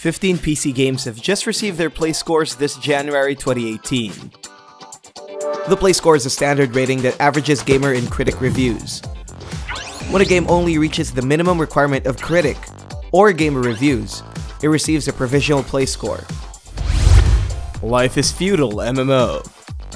15 PC games have just received their play scores this January 2018. The play score is a standard rating that averages gamer and critic reviews. When a game only reaches the minimum requirement of critic or gamer reviews, it receives a provisional play score. Life is Feudal MMO,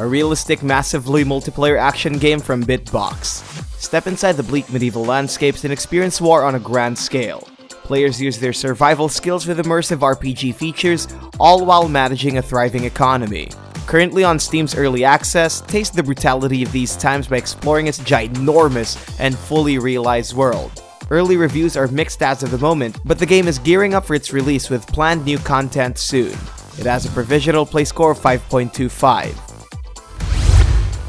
a realistic, massively multiplayer action game from Bitbox. Step inside the bleak medieval landscapes and experience war on a grand scale. Players use their survival skills with immersive RPG features, all while managing a thriving economy. Currently on Steam's Early Access, taste the brutality of these times by exploring its ginormous and fully realized world. Early reviews are mixed as of the moment, but the game is gearing up for its release with planned new content soon. It has a provisional play score of 5.25.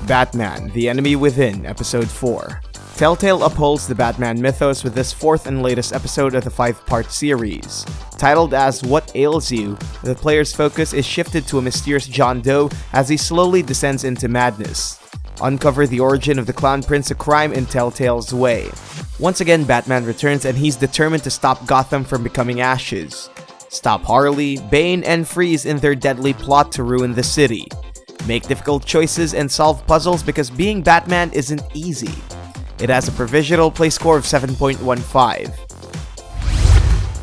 Batman: The Enemy Within Episode 4. Telltale upholds the Batman mythos with this fourth and latest episode of the 5-part series. Titled as What Ails You, the player's focus is shifted to a mysterious John Doe as he slowly descends into madness. Uncover the origin of the Clown Prince of Crime in Telltale's way. Once again, Batman returns and he's determined to stop Gotham from becoming ashes. Stop Harley, Bane, and Freeze in their deadly plot to ruin the city. Make difficult choices and solve puzzles because being Batman isn't easy. It has a provisional play score of 7.15.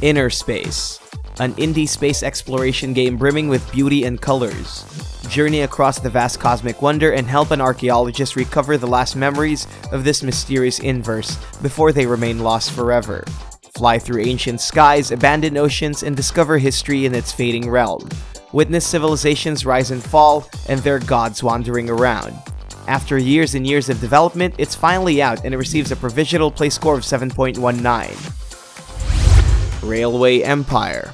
InnerSpace, an indie space exploration game brimming with beauty and colors. Journey across the vast cosmic wonder and help an archaeologist recover the last memories of this mysterious inverse before they remain lost forever. Fly through ancient skies, abandoned oceans, and discover history in its fading realm. Witness civilizations rise and fall, and their gods wandering around. After years and years of development, it's finally out and it receives a provisional play score of 7.19. Railway Empire.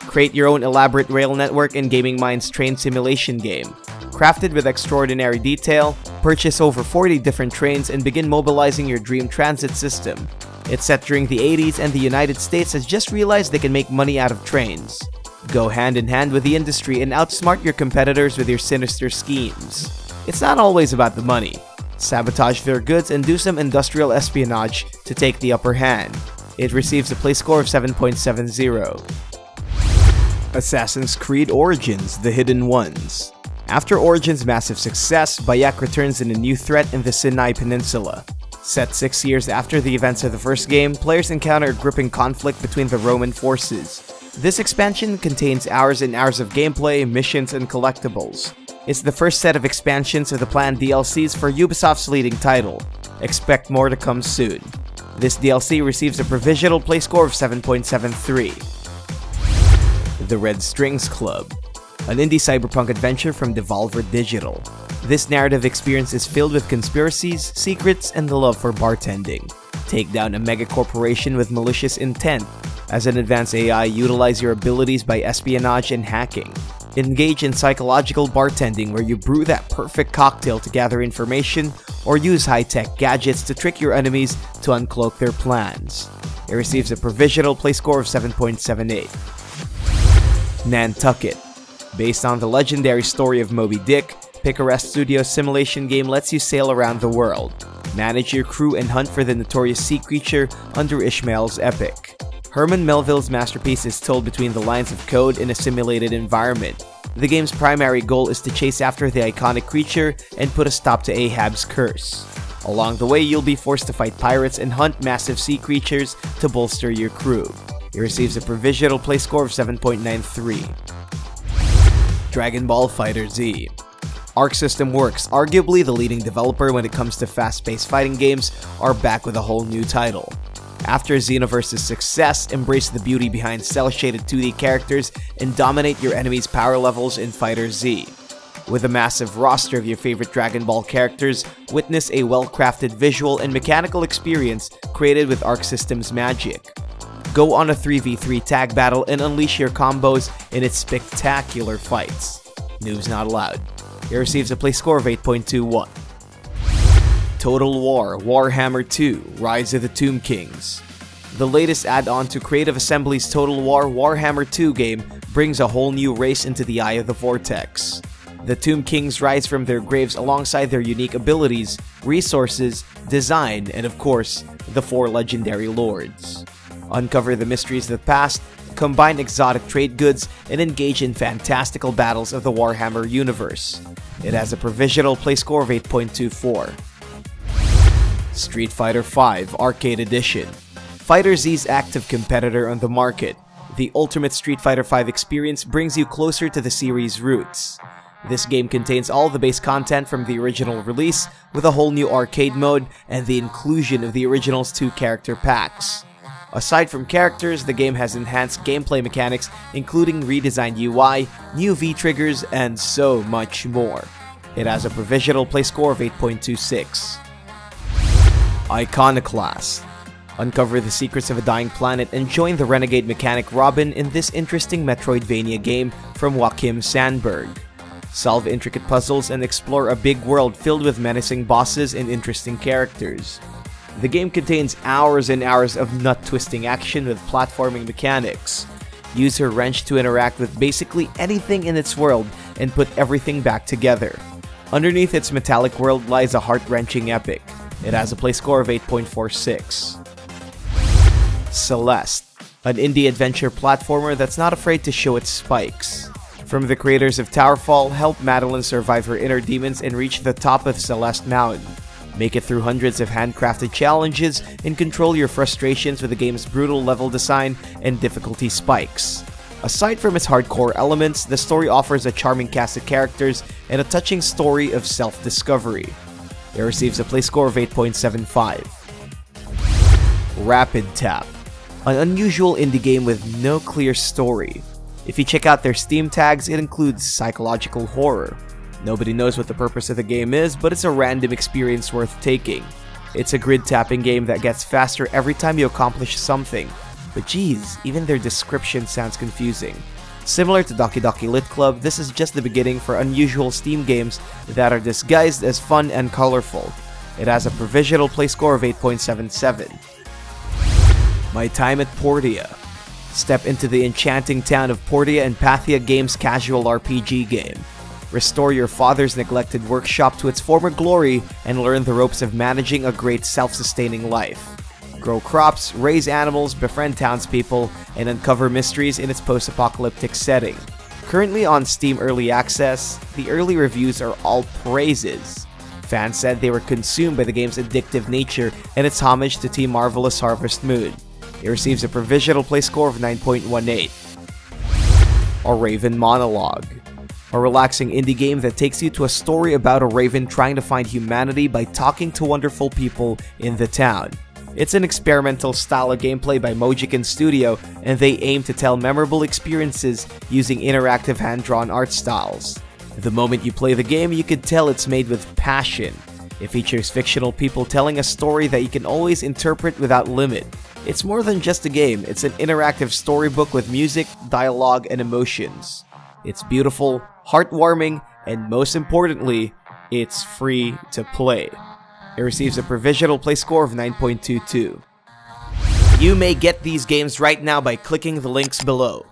Create your own elaborate rail network in Gaming Mind's train simulation game. Crafted with extraordinary detail, purchase over 40 different trains and begin mobilizing your dream transit system. It's set during the 80s and the United States has just realized they can make money out of trains. Go hand in hand with the industry and outsmart your competitors with your sinister schemes. It's not always about the money. Sabotage their goods and do some industrial espionage to take the upper hand. It receives a play score of 7.70. Assassin's Creed Origins: The Hidden Ones. After Origins' massive success, Bayek returns in a new threat in the Sinai Peninsula. Set 6 years after the events of the first game, players encounter a gripping conflict between the Roman forces. This expansion contains hours and hours of gameplay, missions, and collectibles. It's the first set of expansions of the planned DLCs for Ubisoft's leading title. Expect more to come soon. This DLC receives a provisional play score of 7.73. The Red Strings Club, an indie cyberpunk adventure from Devolver Digital. This narrative experience is filled with conspiracies, secrets, and the love for bartending. Take down a mega corporation with malicious intent. As an advanced AI, utilize your abilities by espionage and hacking. Engage in psychological bartending where you brew that perfect cocktail to gather information or use high-tech gadgets to trick your enemies to uncloak their plans. It receives a provisional play score of 7.78. Nantucket. Based on the legendary story of Moby Dick, Picaresque Studios' simulation game lets you sail around the world. Manage your crew and hunt for the notorious sea creature under Ishmael's epic. Herman Melville's masterpiece is told between the lines of code in a simulated environment. The game's primary goal is to chase after the iconic creature and put a stop to Ahab's curse. Along the way, you'll be forced to fight pirates and hunt massive sea creatures to bolster your crew. It receives a provisional play score of 7.93. Dragon Ball FighterZ. Arc System Works, arguably the leading developer when it comes to fast-paced fighting games, are back with a whole new title. After Xenoverse's success, embrace the beauty behind cel-shaded 2D characters and dominate your enemies' power levels in FighterZ. With a massive roster of your favorite Dragon Ball characters, witness a well-crafted visual and mechanical experience created with Arc System's magic. Go on a 3v3 tag battle and unleash your combos in its spectacular fights. Noobs not allowed. It receives a play score of 8.21. Total War Warhammer 2 Rise of the Tomb Kings. The latest add-on to Creative Assembly's Total War Warhammer 2 game brings a whole new race into the eye of the vortex. The Tomb Kings rise from their graves alongside their unique abilities, resources, design, and of course, the 4 legendary lords. Uncover the mysteries of the past combine exotic trade goods, and engage in fantastical battles of the Warhammer universe. It has a provisional play score of 8.24. Street Fighter V Arcade Edition. FighterZ's active competitor on the market, the Ultimate Street Fighter V experience brings you closer to the series' roots. This game contains all the base content from the original release, with a whole new arcade mode and the inclusion of the original's 2 character packs. Aside from characters, the game has enhanced gameplay mechanics, including redesigned UI, new V-triggers, and so much more. It has a provisional play score of 8.26. Iconoclasts. Uncover the secrets of a dying planet and join the renegade mechanic Robin in this interesting Metroidvania game from Joachim Sandberg. Solve intricate puzzles and explore a big world filled with menacing bosses and interesting characters. The game contains hours and hours of nut-twisting action with platforming mechanics. Use her wrench to interact with basically anything in its world and put everything back together. Underneath its metallic world lies a heart-wrenching epic. It has a play score of 8.46. Celeste, an indie adventure platformer that's not afraid to show its spikes. From the creators of Towerfall, help Madeline survive her inner demons and reach the top of Celeste Mountain. Make it through hundreds of handcrafted challenges and control your frustrations with the game's brutal level design and difficulty spikes. Aside from its hardcore elements, the story offers a charming cast of characters and a touching story of self-discovery. It receives a play score of 8.75. Rapid Tap, an unusual indie game with no clear story. If you check out their Steam tags, it includes psychological horror. Nobody knows what the purpose of the game is, but it's a random experience worth taking. It's a grid tapping game that gets faster every time you accomplish something. But geez, even their description sounds confusing. Similar to Doki Doki Lit Club, this is just the beginning for unusual Steam games that are disguised as fun and colorful. It has a provisional play score of 8.77. My Time at Portia. Step into the enchanting town of Portia and Pathia Games' casual RPG game. Restore your father's neglected workshop to its former glory and learn the ropes of managing a great self-sustaining life. Grow crops, raise animals, befriend townspeople, and uncover mysteries in its post-apocalyptic setting. Currently on Steam Early Access, the early reviews are all praises. Fans said they were consumed by the game's addictive nature and its homage to Team Marvelous Harvest Moon. It receives a provisional play score of 9.18. A Raven Monologue. A relaxing indie game that takes you to a story about a raven trying to find humanity by talking to wonderful people in the town. It's an experimental style of gameplay by Mojiken Studio, and they aim to tell memorable experiences using interactive hand-drawn art styles. The moment you play the game, you can tell it's made with passion. It features fictional people telling a story that you can always interpret without limit. It's more than just a game, it's an interactive storybook with music, dialogue, and emotions. It's beautiful, heartwarming, and most importantly, it's free to play. It receives a provisional play score of 9.22. You may get these games right now by clicking the links below.